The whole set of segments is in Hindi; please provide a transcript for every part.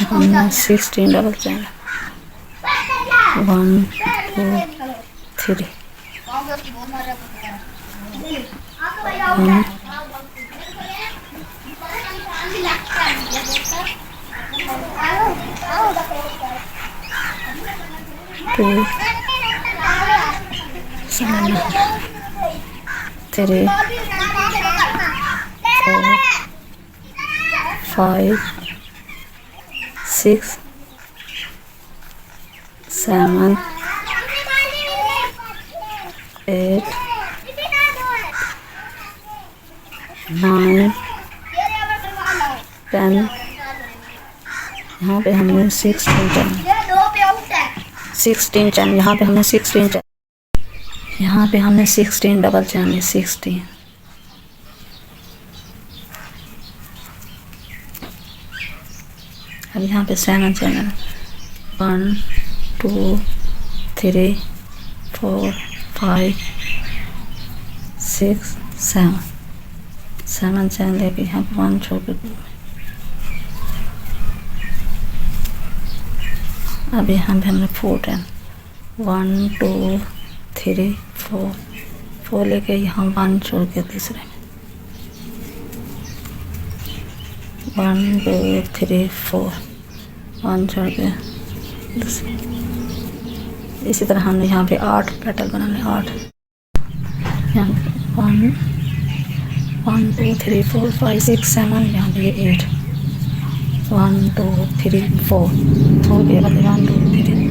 हमने 16 डबल चैन 1 2 3 2 7 3 4 5 6 7 8 9 10 यहाँ पे हमने 16 चैन यहाँ पे हमने 16 चैन यहाँ पे हमने 16 डबल चैन 16 अब यहाँ पे 7 चैनल 1 2 3 4 5 6 7 चैन लेके यहाँ पे 1 छोड़ के अब यहाँ पे हमने 4 चैन 1 2 3 4 लेके यहाँ 1 छोड़ के तीसरे में 1 2 3 4 1 छोड़ के दूसरे। इसी तरह हमने यहाँ पे 8 पेटल बनाने 8 यहाँ 1 2 3 4 5 6 7 यहाँ पे 8 1 2 3 4 के बाद 1 2 3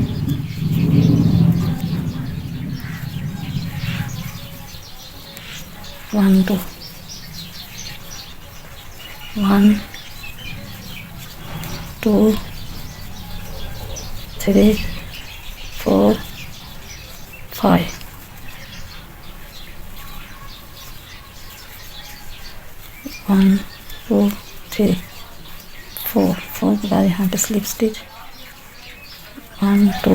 1 2 1 2 3 4 5 1 2 3 4 के बाद यहाँ पे स्लिप स्टिच 1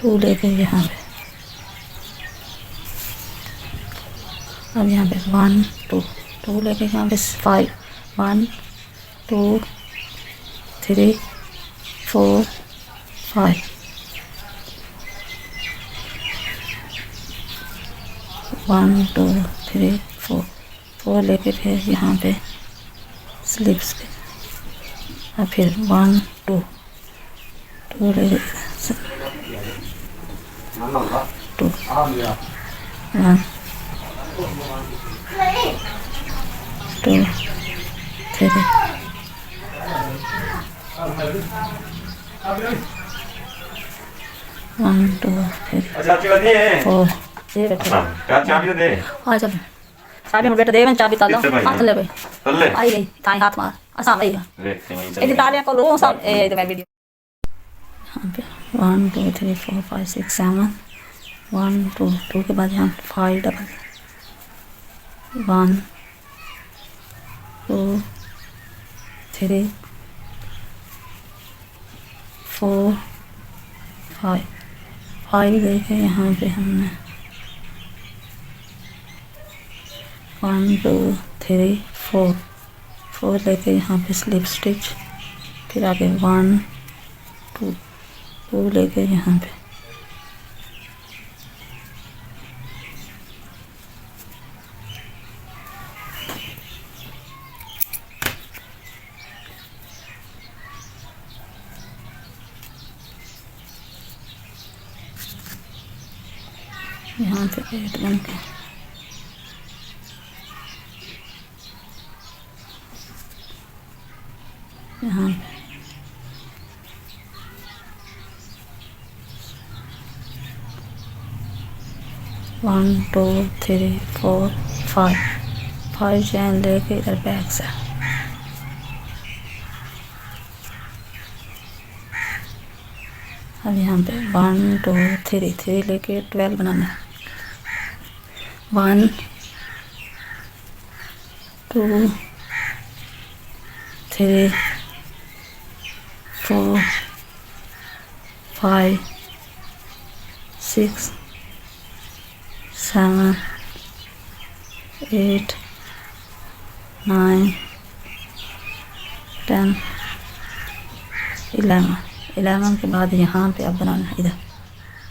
2 लेके यहाँ पे अब यहाँ पे 1 2 लेके यहाँ पे 5 1 2 3 4 5 1 2 3 4 लेके फिर यहाँ पे स्लिप स्टिच और फिर 1 2 लेके 2 1 2 3 1 2 3 4 चाबी तो दे आ जा चाबी बेटा दे चाबी ताला हाथ ले भाई आई गई ताई हाथ मार आसान आई ये ताले को लो सब ए मैं वीडियो यहाँ पे 1 2 3 4 5 6 7 1 2 के बाद यहाँ 5 डबल 1 2 3 4 5 देखे यहाँ पे हमने 1 2 3 4 लेके यहाँ पे स्लिप स्टिच फिर आगे 1 2 लेके यहाँ पे यहाँ पे 8 बन के यहाँ पे 1 2 3 4 5 चैन लेके इधर बैक से अब यहाँ पे 1 2 3 लेके 12 बनाना है 1 2 3 4 5 6 7 8 9 10 11 11 के बाद यहाँ पे अब बनाना है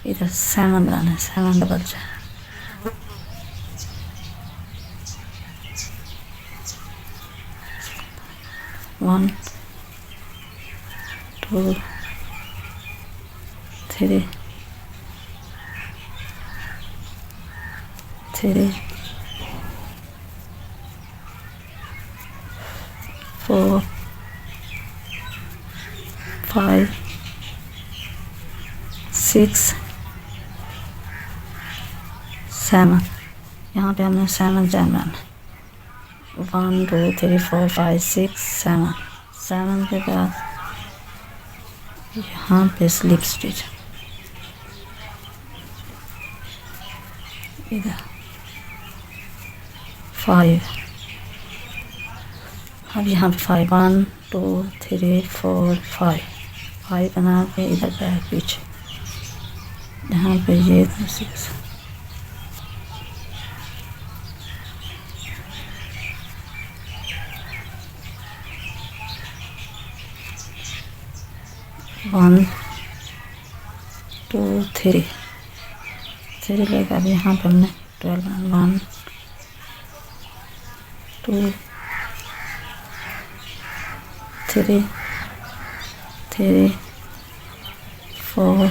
इधर 7 बनाना है, 7 डबल चार, 1 2 3 4 5 6 7, यहाँ पे हमने 7 चैन बनाना, 1 2 3 4 5 6 7, 7 के बाद यहाँ पे स्लिप स्टिच इधर 5, अब यहाँ पे 5 1 2 3 4 5 बना के इधर बैक पीछे, यहाँ पे ये 6 1 2 3 लेकर अब यहाँ पे हमने 12 बनाना, 1 2 3 4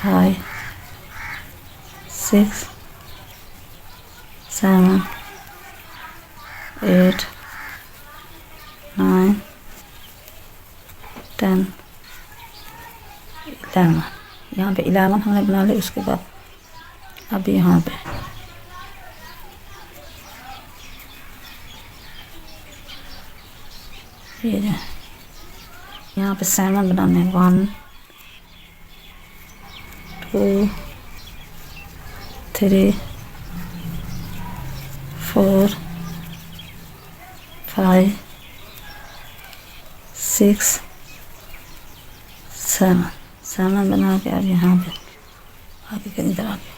5 6 7 8 9 10 11, यहाँ पे 11 हमने बना लिया। उसके बाद अब यहाँ पे ये यहाँ पे 7 बनाने, 1 2 3 4 5 6 7 बना के अब यहाँ पे आगे के इधर आगे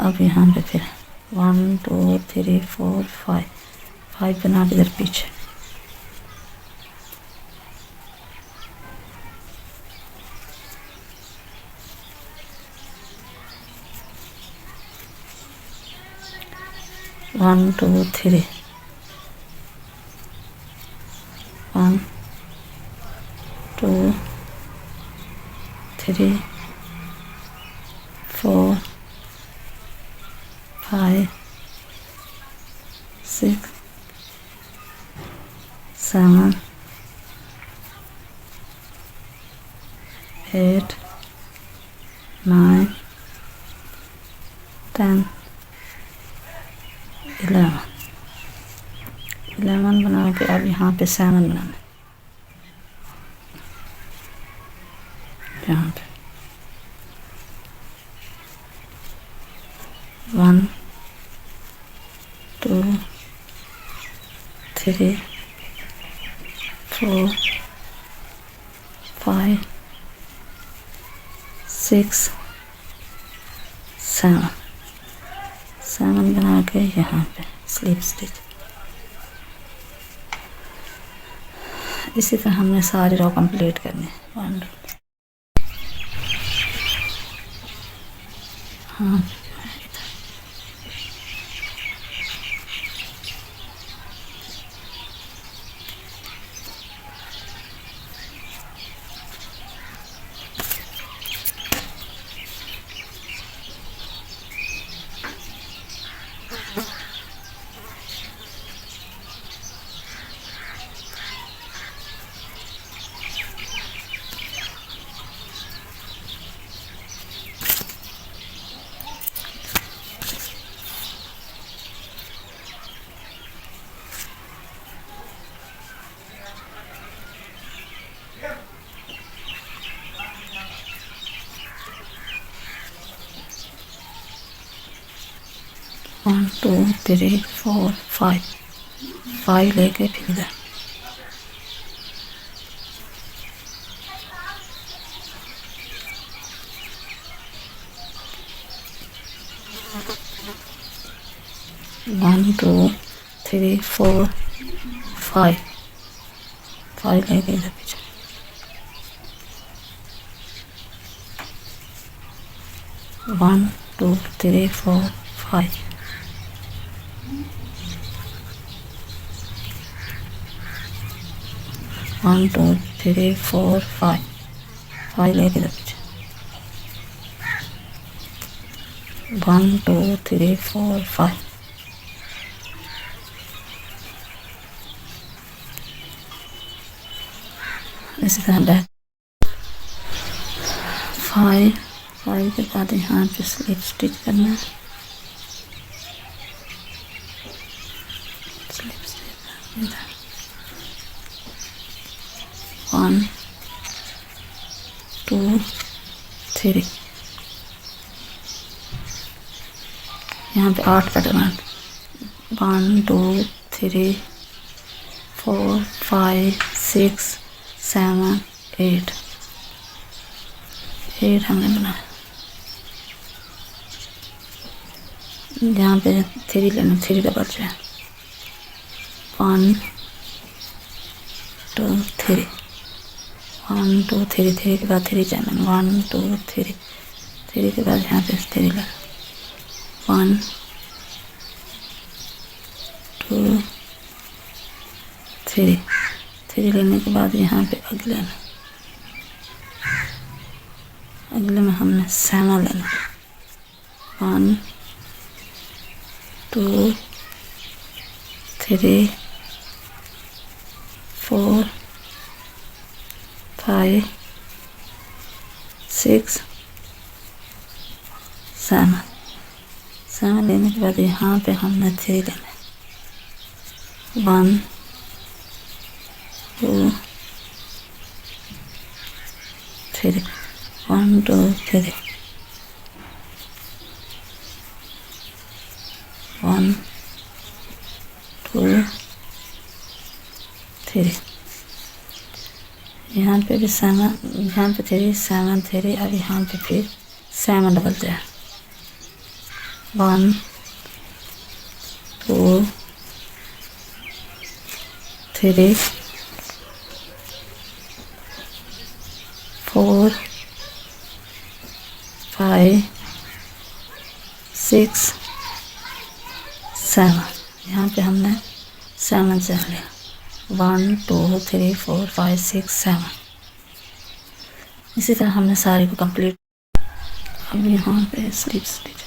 अब यहाँ पे फिर 1 2 3 4 5 बना के इधर पीछे, वन टू थ्री 1 2 3 4 5 6 7 8 9 10 11 बना के अब यहाँ पे 7 बनाना, यहाँ पे 1 2 3 4 5 6 7 बना के यहाँ पे स्लिप स्टिच। इसी तरह हमने सारी रो कंप्लीट करनी। हाँ 1 2 3 4 5 5 लेके फिर इधर 1 2 3 4 5 5 लेके इधर पीछे 1 2 3 4 5 1 2 3 4 5 5 लेके इधर पीछे 1 2 3 4 5 इसी तरह बैक 5 के बाद यहाँ पे स्लिप स्टिच करना है स्लिप स्टिच इधर 1 2 3 यहाँ पे 8 पैटर्न 1 2 3 4 5 6 7 8 हमने बनाया यहाँ पे 3 लेना 3 का बच है 1 2 3 1 2 3 3 के बाद 3 चैनल 1 2 3 3 के बाद यहाँ पे 3 लेना 1 2 3 3 लेने के बाद यहाँ पे अगले में हमने 7 लेना 1 2 3 4 5 6 7 लेने के बाद यहाँ पे हमने 3 लेना 1 2 3 1 2 3 1 2 3 यहाँ पे भी 7 यहाँ पे 3 7 3 अब यहाँ पे फिर 7 डबल जाए 1 2 3 4 5 6 7 यहाँ पे हमने 7 चल लिया 1 2 3 4 5 6 7 इसी तरह हमने सारे को कंप्लीट अब यहाँ पे स्लिप स्टिच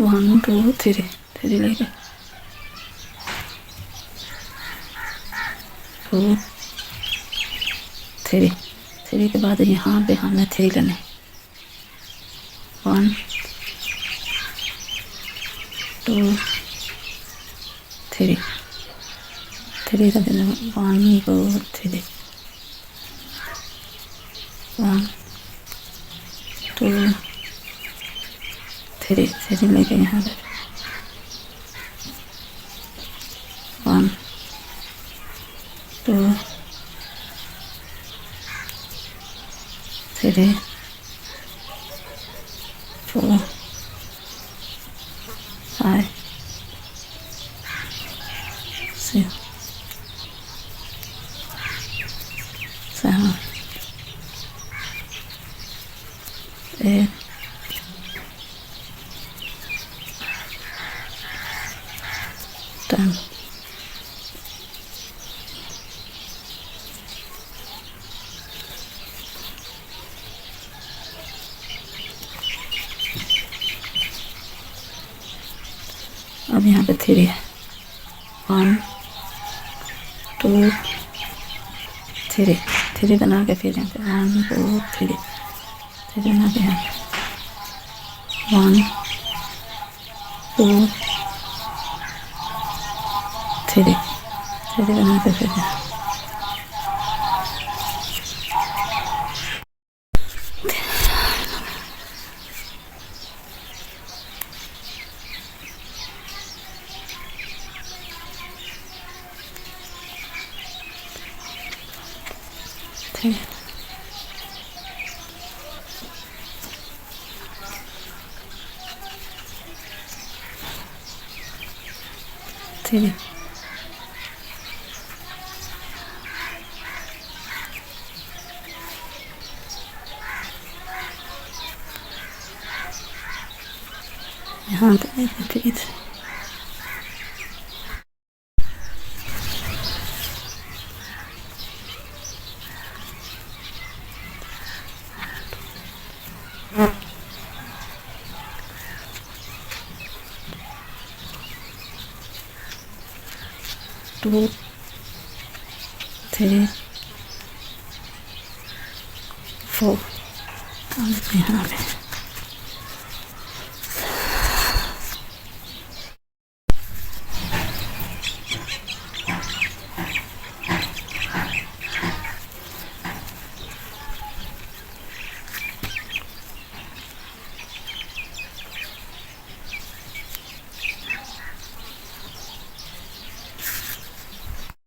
1 2 3 लेके 2 3 के बाद यहाँ पे हमने 3 लेने 1 2 3 का देना 1 2 3 1 2 3 लेके यहाँ पे 1 2 3 4 5 6 7 8 10 अब यहाँ पे 3 है 1 2 3 बना के फिर यहाँ पे 1 2 3 बना के यहाँ पे 1 2 3 बना के फिर 3 3 यहाँ पे 3 2 3 4 यहाँ पे